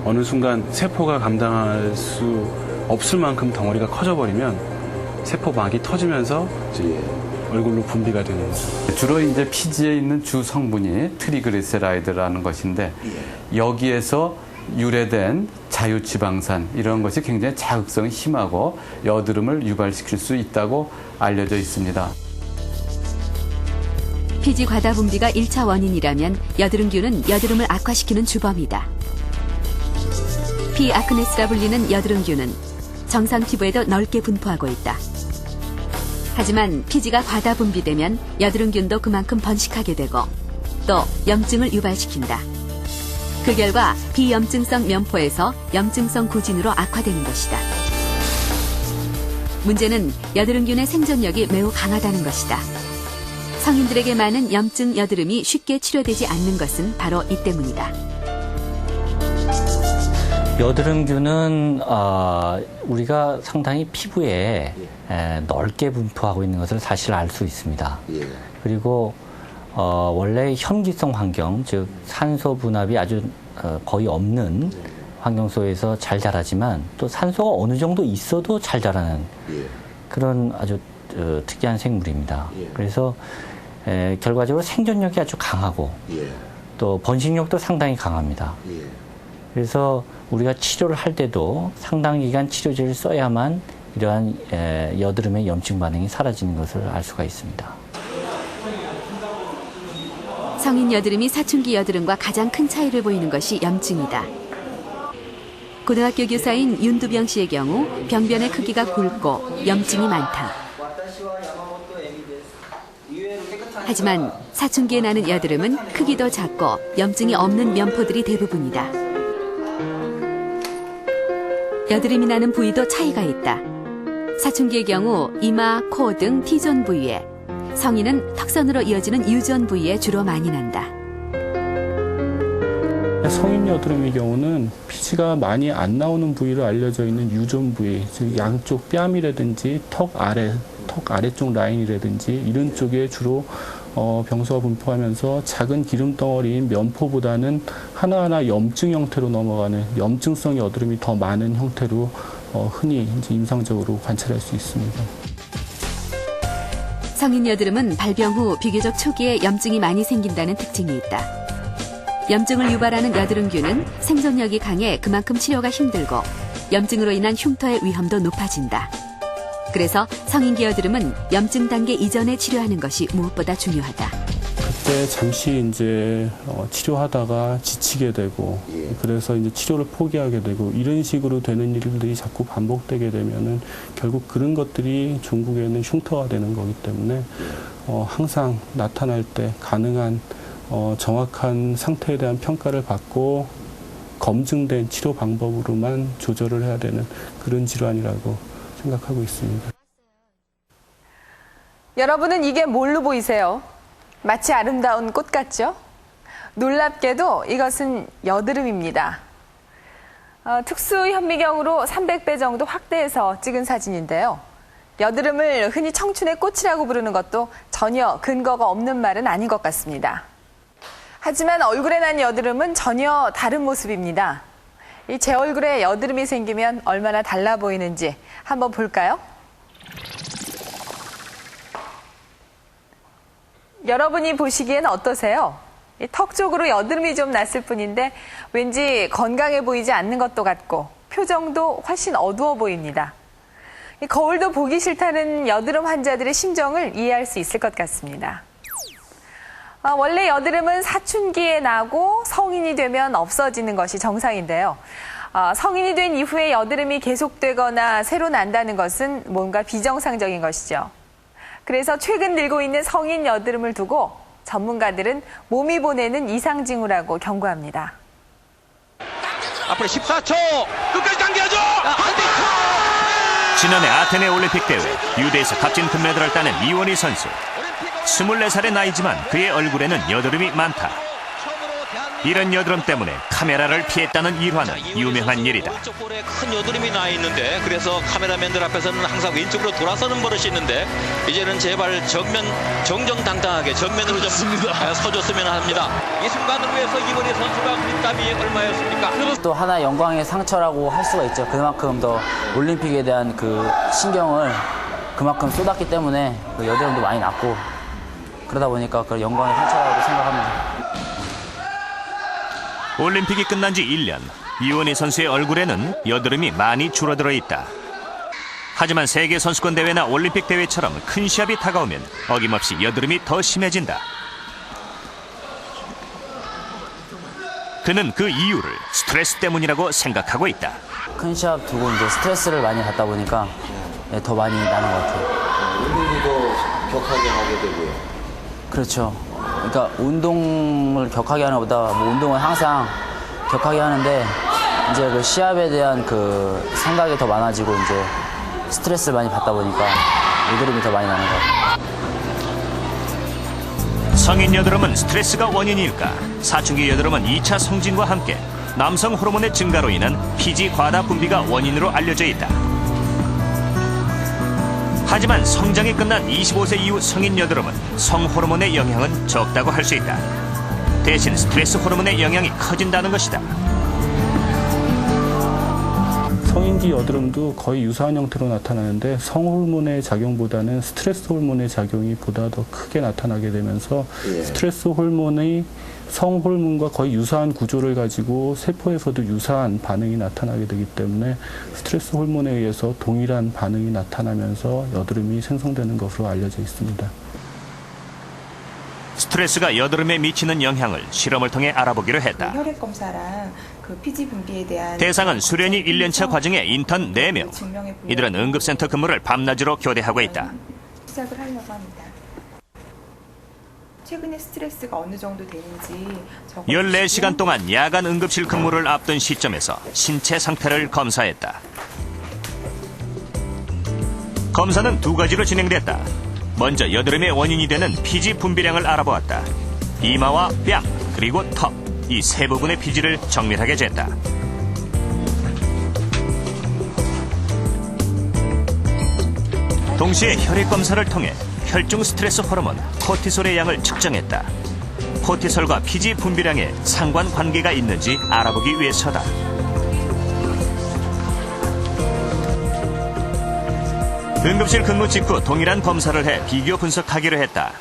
어느 순간 세포가 감당할 수 없을 만큼 덩어리가 커져버리면 세포막이 터지면서 이제 얼굴로 분비가 되는 거죠. 주로 이제 피지에 있는 주 성분이 트리그리세라이드라는 것인데 여기에서 유래된 자유지방산 이런 것이 굉장히 자극성이 심하고 여드름을 유발시킬 수 있다고 알려져 있습니다. 피지 과다 분비가 1차 원인이라면 여드름균은 여드름을 악화시키는 주범이다. 피아크네스라 불리는 여드름균은 정상 피부에도 넓게 분포하고 있다. 하지만 피지가 과다 분비되면 여드름균도 그만큼 번식하게 되고 또 염증을 유발시킨다. 그 결과 비염증성 면포에서 염증성 구진으로 악화되는 것이다. 문제는 여드름균의 생존력이 매우 강하다는 것이다. 성인들에게 많은 염증 여드름이 쉽게 치료되지 않는 것은 바로 이 때문이다. 여드름균은 우리가 상당히 피부에 넓게 분포하고 있는 것을 사실 알 수 있습니다. 그리고 원래 현기성 환경, 즉 산소 분압이 아주 거의 없는 환경 속에서 잘 자라지만 또 산소가 어느 정도 있어도 잘 자라는 그런 아주 특이한 생물입니다. 그래서 결과적으로 생존력이 아주 강하고 또 번식력도 상당히 강합니다. 그래서 우리가 치료를 할 때도 상당 기간 치료제를 써야만 이러한 여드름의 염증 반응이 사라지는 것을 알 수가 있습니다. 성인 여드름이 사춘기 여드름과 가장 큰 차이를 보이는 것이 염증이다. 고등학교 교사인 윤두병 씨의 경우 병변의 크기가 굵고 염증이 많다. 하지만 사춘기에 나는 여드름은 크기도 작고 염증이 없는 면포들이 대부분이다. 여드름이 나는 부위도 차이가 있다. 사춘기의 경우 이마, 코 등 T존 부위에, 성인은 턱선으로 이어지는 U존 부위에 주로 많이 난다. 성인 여드름의 경우는 피지가 많이 안 나오는 부위로 알려져 있는 유존 부위, 즉 양쪽 뺨이라든지 턱 아래쪽 라인이라든지 이런 쪽에 주로 병소가 분포하면서 작은 기름 덩어리인 면포보다는 하나하나 염증 형태로 넘어가는 염증성 여드름이 더 많은 형태로 흔히 이제 임상적으로 관찰할 수 있습니다. 성인 여드름은 발병 후 비교적 초기에 염증이 많이 생긴다는 특징이 있다. 염증을 유발하는 여드름균은 생존력이 강해 그만큼 치료가 힘들고 염증으로 인한 흉터의 위험도 높아진다. 그래서 성인기 여드름은 염증 단계 이전에 치료하는 것이 무엇보다 중요하다. 그때 잠시 이제 치료하다가 지치게 되고 그래서 이제 치료를 포기하게 되고 이런 식으로 되는 일들이 자꾸 반복되게 되면은 결국 그런 것들이 종국에는 흉터가 되는 거기 때문에 항상 나타날 때 가능한 정확한 상태에 대한 평가를 받고 검증된 치료 방법으로만 조절을 해야 되는 그런 질환이라고 생각하고 있습니다. 여러분은 이게 뭘로 보이세요? 마치 아름다운 꽃 같죠? 놀랍게도 이것은 여드름입니다. 특수 현미경으로 300배 정도 확대해서 찍은 사진인데요. 여드름을 흔히 청춘의 꽃이라고 부르는 것도 전혀 근거가 없는 말은 아닌 것 같습니다. 하지만 얼굴에 난 여드름은 전혀 다른 모습입니다. 제 얼굴에 여드름이 생기면 얼마나 달라 보이는지 한번 볼까요? 여러분이 보시기엔 어떠세요? 턱 쪽으로 여드름이 좀 났을 뿐인데 왠지 건강해 보이지 않는 것도 같고 표정도 훨씬 어두워 보입니다. 거울도 보기 싫다는 여드름 환자들의 심정을 이해할 수 있을 것 같습니다. 원래 여드름은 사춘기에 나고 성인이 되면 없어지는 것이 정상인데요. 성인이 된 이후에 여드름이 계속되거나 새로 난다는 것은 뭔가 비정상적인 것이죠. 그래서 최근 늘고 있는 성인 여드름을 두고 전문가들은 몸이 보내는 이상징후라고 경고합니다. 앞으로 14초 끝까지 당겨줘. 지난해 아테네 올림픽 대회 유대에서 값진 금메달을 따낸 이원희 선수. 24살의 나이지만 그의 얼굴에는 여드름이 많다. 이런 여드름 때문에 카메라를 피했다는 일화는 유명한 일이다. 오른쪽 볼에 큰 여드름이 나 있는데 그래서 카메라맨들 앞에서는 항상 왼쪽으로 돌아서는 버릇이 있는데 이제는 제발 정정당당하게 정면으로 좀 서줬으면 합니다. 이 순간을 위해서 이원희 선수가 흘린 땀이 얼마였습니까? 또 하나의 영광의 상처라고 할 수가 있죠. 그만큼 더 올림픽에 대한 그 신경을 그만큼 쏟았기 때문에 그 여드름도 많이 났고 그러다 보니까 그 영광의 상처라고 생각합니다. 올림픽이 끝난 지 1년, 이원희 선수의 얼굴에는 여드름이 많이 줄어들어 있다. 하지만 세계선수권대회나 올림픽 대회처럼 큰 시합이 다가오면 어김없이 여드름이 더 심해진다. 그는 그 이유를 스트레스 때문이라고 생각하고 있다. 큰 시합 두고 이제 스트레스를 많이 받다 보니까 더 많이 나는 것 같아요. 운동도 격하게 하게 되고요. 그렇죠. 그러니까 운동을 격하게 하는 것보다 뭐 운동은 항상 격하게 하는데 이제 그 시합에 대한 그 생각이 더 많아지고 이제 스트레스를 많이 받다 보니까 여드름이 더 많이 나는 것 같아요. 성인 여드름은 스트레스가 원인일까? 사춘기 여드름은 2차 성징과 함께 남성 호르몬의 증가로 인한 피지 과다 분비가 원인으로 알려져 있다. 하지만 성장이 끝난 25세 이후 성인 여드름은 성호르몬의 영향은 적다고 할 수 있다. 대신 스트레스 호르몬의 영향이 커진다는 것이다. 성인기 여드름도 거의 유사한 형태로 나타나는데 성호르몬의 작용보다는 스트레스 호르몬의 작용이 보다 더 크게 나타나게 되면서 스트레스 호르몬이 성호르몬과 거의 유사한 구조를 가지고 세포에서도 유사한 반응이 나타나게 되기 때문에 스트레스 호르몬에 의해서 동일한 반응이 나타나면서 여드름이 생성되는 것으로 알려져 있습니다. 스트레스가 여드름에 미치는 영향을 실험을 통해 알아보기로 했다. 혈액 검사랑 그 피지 분비에 대한 대상은 수련이 1년차 과정의 인턴 4명. 이들은 응급센터 근무를 밤낮으로 교대하고 있다. 시작을 하려고 합니다. 최근에 스트레스가 어느 정도 되는지 14시간 동안 야간 응급실 근무를 앞둔 시점에서 신체 상태를 검사했다. 검사는 2가지로 진행됐다. 먼저 여드름의 원인이 되는 피지 분비량을 알아보았다. 이마와 뺨, 그리고 턱, 이 세 부분의 피지를 정밀하게 쟀다. 동시에 혈액 검사를 통해 혈중 스트레스 호르몬 코티솔의 양을 측정했다. 코티솔과 피지 분비량에 상관관계가 있는지 알아보기 위해서다. 응급실 근무 직후 동일한 검사를 해 비교 분석하기로 했다.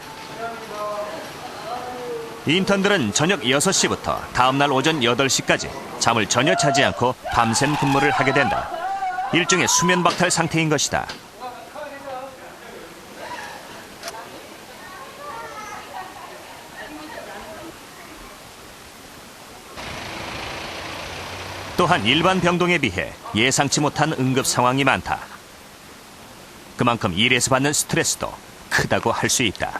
인턴들은 저녁 6시부터 다음날 오전 8시까지 잠을 전혀 자지 않고 밤샘 근무를 하게 된다. 일종의 수면 박탈 상태인 것이다. 또한 일반 병동에 비해 예상치 못한 응급 상황이 많다. 그만큼 일에서 받는 스트레스도 크다고 할 수 있다.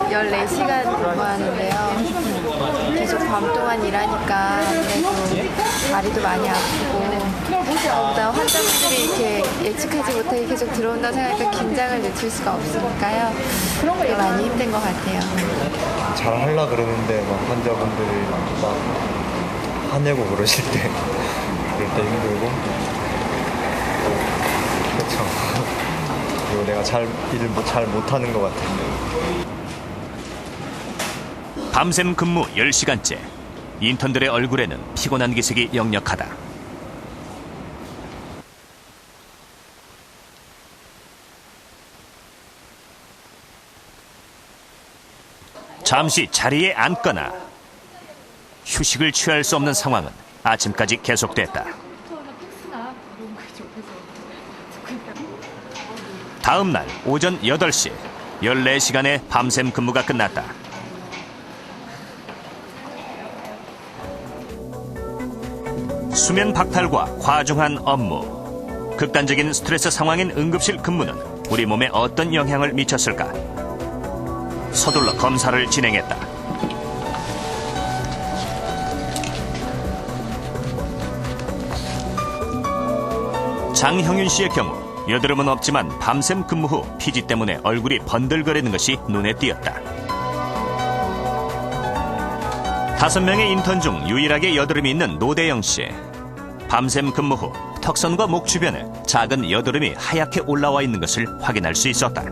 14시간 근무하는데요. 계속 밤 동안 일하니까 아무래도 다리도 많이 아프고 그보다 환자분들이 이렇게 예측하지 못하게 계속 들어온다고 생각하니까 긴장을 늦출 수가 없으니까요. 그게 많이 힘든 것 같아요. 잘 하려고 그러는데 막 환자분들이 막 화내고 그러실 때 그럴 때 힘들고 그렇죠. 그리고 내가 일을 잘 못하는 것 같은데. 밤샘 근무 10시간째. 인턴들의 얼굴에는 피곤한 기색이 역력하다. 잠시 자리에 앉거나 휴식을 취할 수 없는 상황은 아침까지 계속됐다. 다음 날 오전 8시 14시간의 밤샘 근무가 끝났다. 수면 박탈과 과중한 업무, 극단적인 스트레스 상황인 응급실 근무는 우리 몸에 어떤 영향을 미쳤을까? 서둘러 검사를 진행했다. 장형윤 씨의 경우 여드름은 없지만 밤샘 근무 후 피지 때문에 얼굴이 번들거리는 것이 눈에 띄었다. 5명의 인턴 중 유일하게 여드름이 있는 노대영 씨. 밤샘 근무 후 턱선과 목 주변에 작은 여드름이 하얗게 올라와 있는 것을 확인할 수 있었다.